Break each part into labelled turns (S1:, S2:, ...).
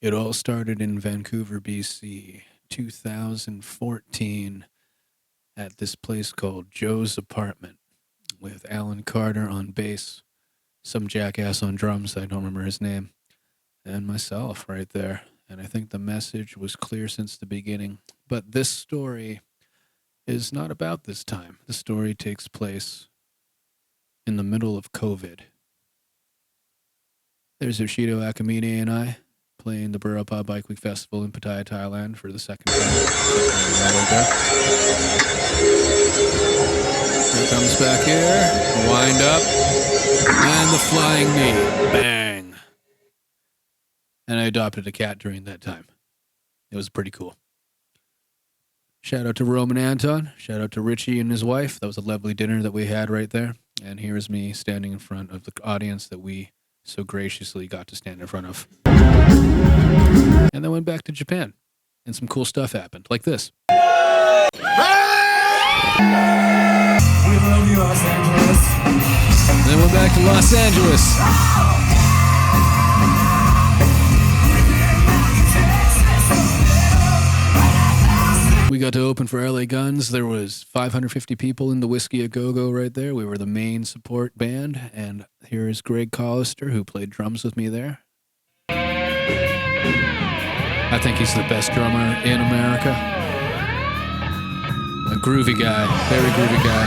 S1: It all started in Vancouver, BC, 2014, at this place called Joe's Apartment with Alan Carter on bass, some jackass on drums, I don't remember his name, and myself right there. And I think the message was clear since the beginning. But this story is not about this time. The story takes place in the middle of COVID. There's Yoshido Akamine and I playing the Burro Pub Bike Week Festival in Pattaya, Thailand for the second time. Here comes back here, wind up, and the flying knee. Bang. And I adopted a cat during that time. It was pretty cool. Shout out to Roman Anton. Shout out to Richie and his wife. That was a lovely dinner that we had right there. And here's me standing in front of the audience that we so graciously got to stand in front of. And then went back to Japan. And some cool stuff happened, like this.
S2: We love you, Los Angeles.
S1: And then went back to Los Angeles. We got to open for LA Guns. There was 550 people in the Whiskey A Go-Go right there. We were the main support band. And here is Greg Collister, who played drums with me there. I think he's the best drummer in America. A groovy guy, very groovy guy.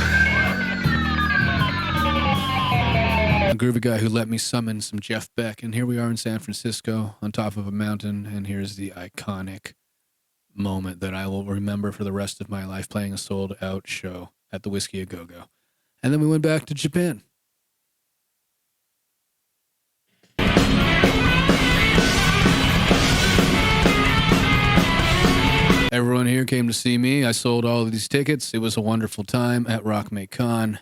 S1: A groovy guy who let me summon some Jeff Beck. And here we are in San Francisco on top of a mountain. And here's the iconic moment that I will remember for the rest of my life, playing a sold out show at the Whiskey A Go-Go. And then we went back to Japan. Everyone here came to see me. I sold all of these tickets. It was a wonderful time at Rockmate Con.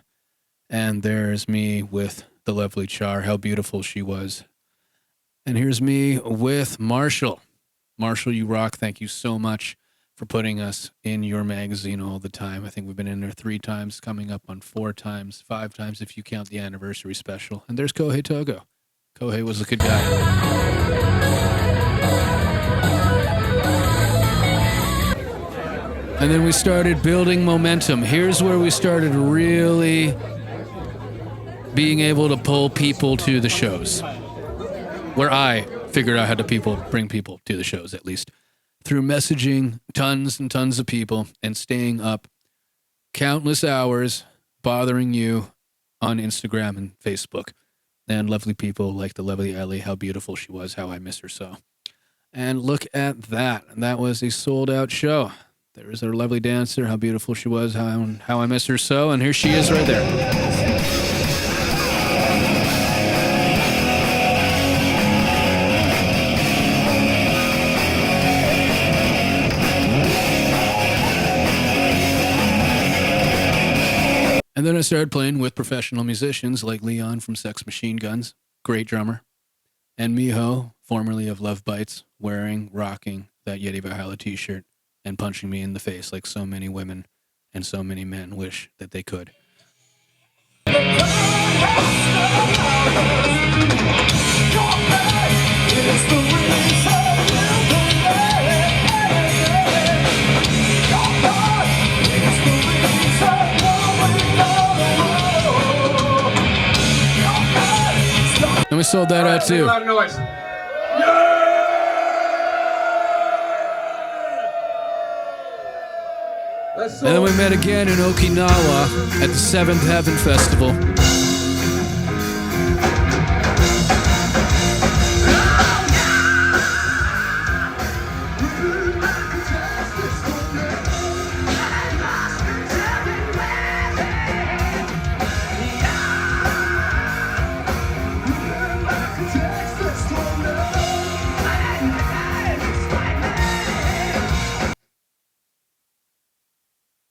S1: And there's me with the lovely Char. How beautiful she was. And here's me with Marshall. Marshall, you rock. Thank you so much for putting us in your magazine all the time. I think we've been in there 3 times, coming up on 4 times, 5 times if you count the anniversary special. And there's Kohei Togo. Kohei was a good guy. And then we started building momentum. Here's where we started really being able to pull people to the shows. Where I figured out how to bring people to the shows, at least. Through messaging tons and tons of people and staying up countless hours bothering you on Instagram and Facebook. And lovely people like the lovely Ellie, how beautiful she was, how I miss her so. And look at that. That was a sold out show. There is our lovely dancer, how beautiful she was, how I miss her so. And here she is right there. And then I started playing with professional musicians like Leon from Sex Machine Guns, great drummer, and Miho, formerly of Love Bites, rocking that Yeti Valhalla t-shirt and punching me in the face like so many women and so many men wish that they could. And we sold that out too. And then we met again in Okinawa at the 7th Heaven Festival.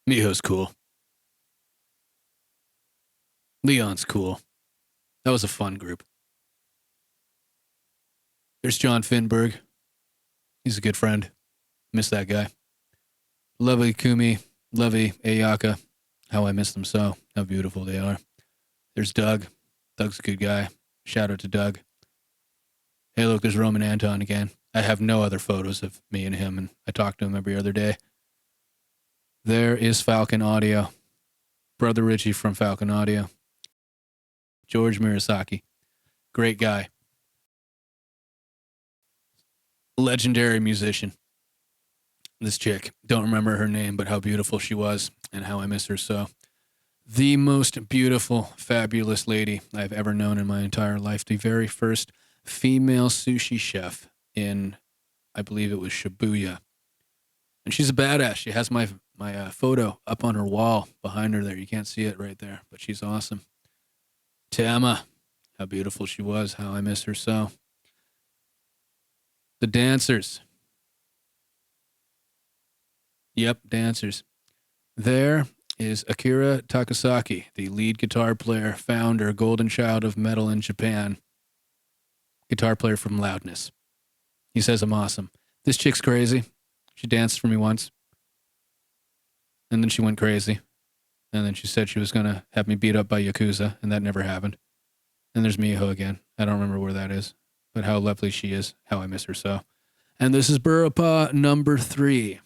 S1: Miho's cool. Leon's cool. That was a fun group. There's John Finberg. He's a good friend. Miss that guy. Lovely Kumi. Lovely Ayaka. How I miss them so. How beautiful they are. There's Doug. Doug's a good guy. Shout out to Doug. Hey, look, there's Roman Anton again. I have no other photos of me and him, and I talk to him every other day. There is Falcon Audio. Brother Richie from Falcon Audio. George Murasaki. Great guy. Legendary musician. This chick. Don't remember her name, but how beautiful she was and how I miss her so. The most beautiful, fabulous lady I've ever known in my entire life. The very first female sushi chef in, I believe it was Shibuya. And she's a badass. She has my photo up on her wall behind her there. You can't see it right there, but she's awesome. To Emma, how beautiful she was, how I miss her so. The dancers. Yep, dancers. There is Akira Takasaki, the lead guitar player, founder, golden child of metal in Japan. Guitar player from Loudness. He says I'm awesome. This chick's crazy. She danced for me once. And then she went crazy. And then she said she was going to have me beat up by Yakuza, and that never happened. And there's Miho again. I don't remember where that is, but how lovely she is, how I miss her so. And this is Burapa number 3.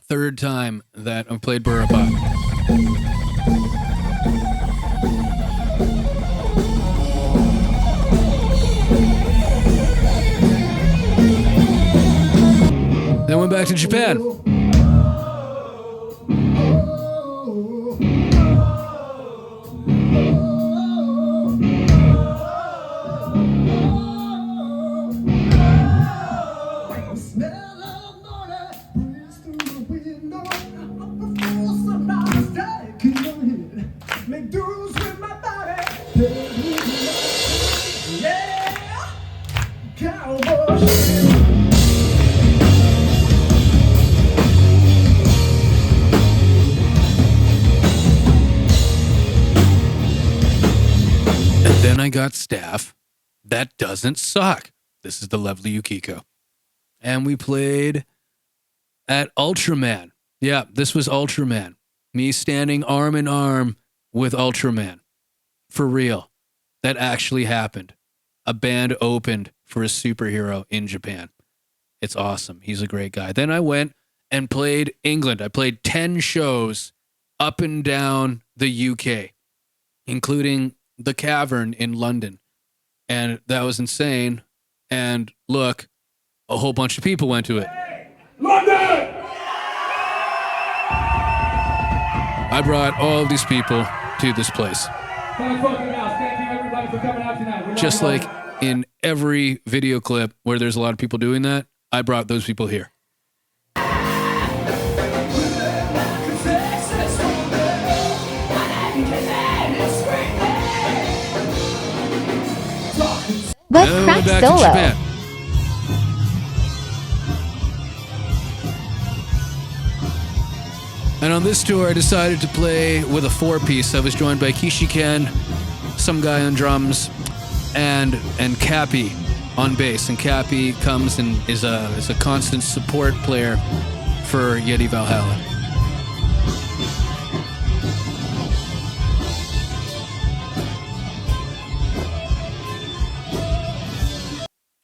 S1: Third time that I've played Burapa. Then went back to Japan. Then I got staff. That doesn't suck. This is the lovely Yukiko. And we played at Ultraman. Yeah, this was Ultraman. Me standing arm in arm with Ultraman. For real. That actually happened. A band opened for a superhero in Japan. It's awesome. He's a great guy. Then I went and played England. I played 10 shows up and down the UK, including the Cavern in London. And that was insane. And look, a whole bunch of people went to it. London! I brought all of these people to this place.
S2: Thank you everybody for coming out tonight.
S1: Just like in every video clip where there's a lot of people doing that, I brought those people here.
S3: Let's crack
S1: back to
S3: solo.
S1: Japan. And on this tour, I decided to play with a 4-piece. I was joined by Kishiken, some guy on drums, and Cappy on bass. And Cappy comes and is a constant support player for Yeti Valhalla.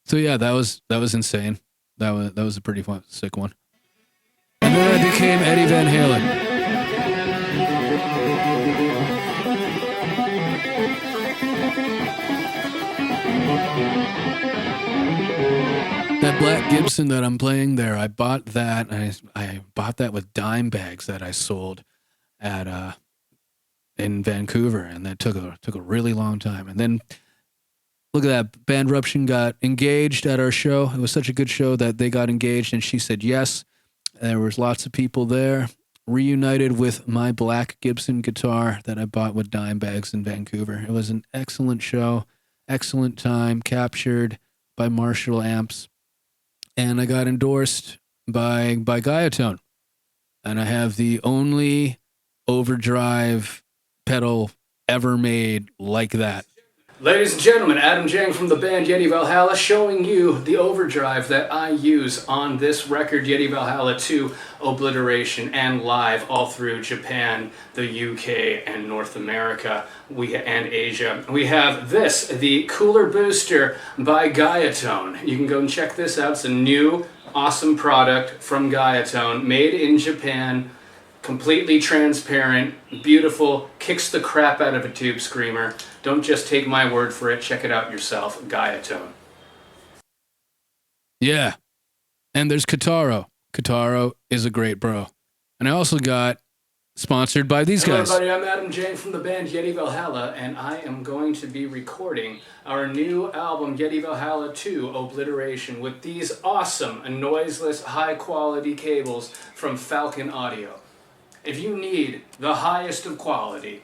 S1: So yeah, that was insane. That was a pretty fun, sick one. And then I became Eddie Van Halen. That black Gibson that I'm playing there, I bought that. I bought that with dime bags that I sold at in Vancouver, and that took a really long time. And then look at that, Band Ruption got engaged at our show. It was such a good show that they got engaged, and she said yes. There was lots of people there. Reunited with my black Gibson guitar that I bought with dime bags in Vancouver. It was an excellent show, excellent time, captured by Marshall amps. And I got endorsed by Gaiatone. And I have the only overdrive pedal ever made like that. Ladies and gentlemen, Adam Jang from the band Yeti Valhalla showing you the overdrive that I use on this record, Yeti Valhalla 2 Obliteration, and live all through Japan, the UK, and North America and Asia. We have this, the Cooler Booster by Gaiatone. You can go and check this out. It's a new, awesome product from Gaiatone, made in Japan. Completely transparent, beautiful, kicks the crap out of a tube screamer. Don't just take my word for it. Check it out yourself. Gaiatone. Yeah. And there's Kataro. Kataro is a great bro. And I also got sponsored by these guys. Hello, everybody. I'm Adam Jang from the band Yeti Valhalla, and I am going to be recording our new album, Yeti Valhalla 2 Obliteration, with these awesome, noiseless, high-quality cables from Falcon Audio. If you need the highest of quality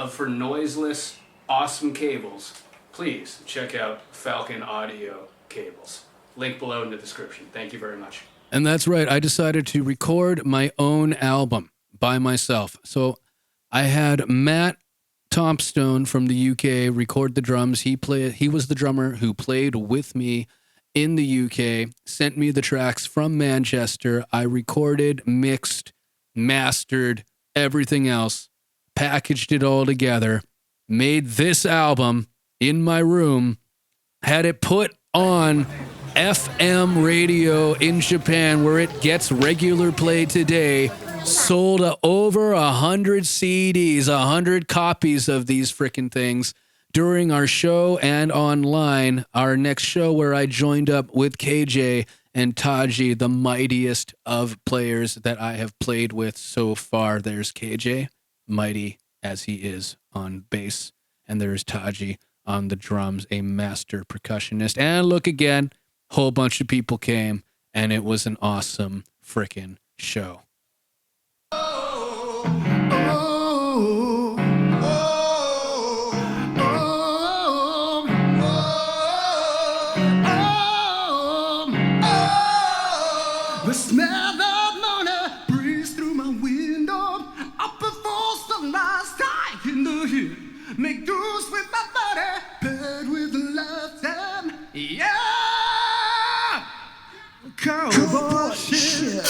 S1: for noiseless, awesome cables, please check out Falcon Audio cables. Link below in the description. Thank you very much. And that's right. I decided to record my own album by myself. So I had Matt Tompstone from the UK record the drums. He was the drummer who played with me in the UK, sent me the tracks from Manchester. I recorded, mixed, mastered, everything else, packaged it all together, made this album in my room, had it put on FM radio in Japan where it gets regular play today, sold over 100 CDs, 100 copies of these freaking things during our show and online, our next show where I joined up with KJ and Taji, the mightiest of players that I have played with so far. There's KJ, mighty as he is on bass, and there's Taji on the drums, a master percussionist. And look again, whole bunch of people came, and it was an awesome frickin' show.
S3: The smell of morning breeze through my window. Upper force of my sky in the hill. Make dues with my body, paired with a lifetime. Yeah! Cowboy shit.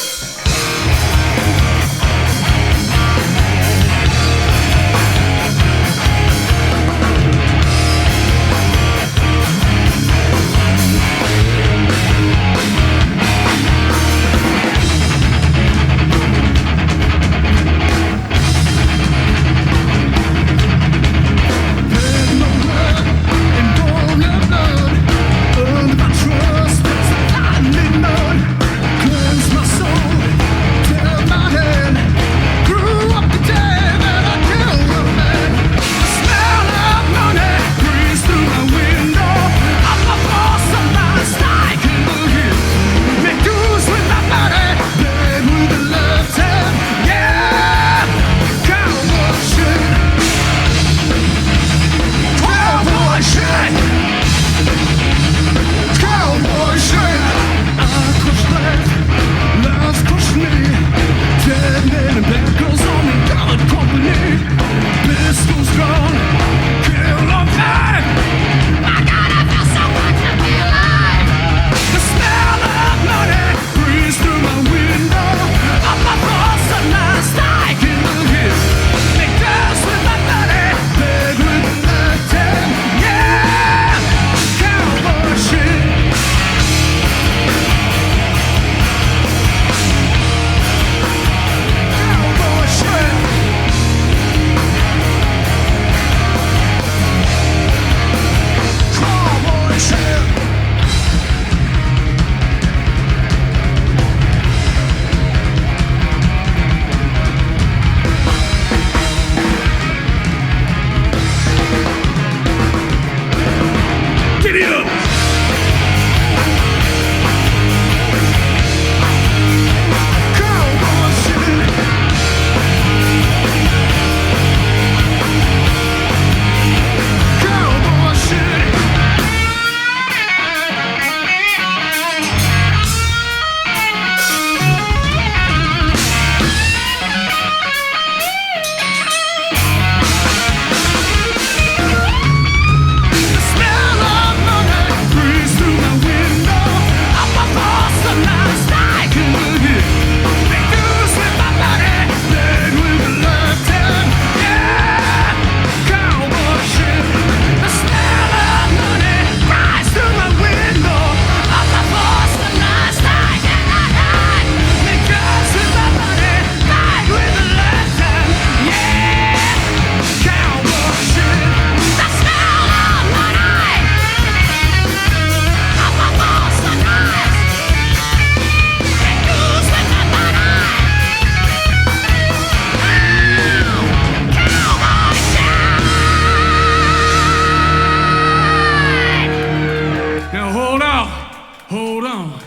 S3: on.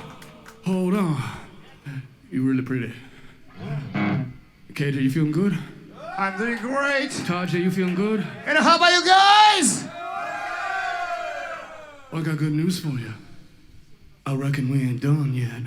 S3: Hold on. You really pretty. KJ, you feeling good?
S4: I'm doing great.
S3: Tajay, you feeling good?
S4: And how about you guys?
S3: Well, I got good news for you. I reckon we ain't done yet.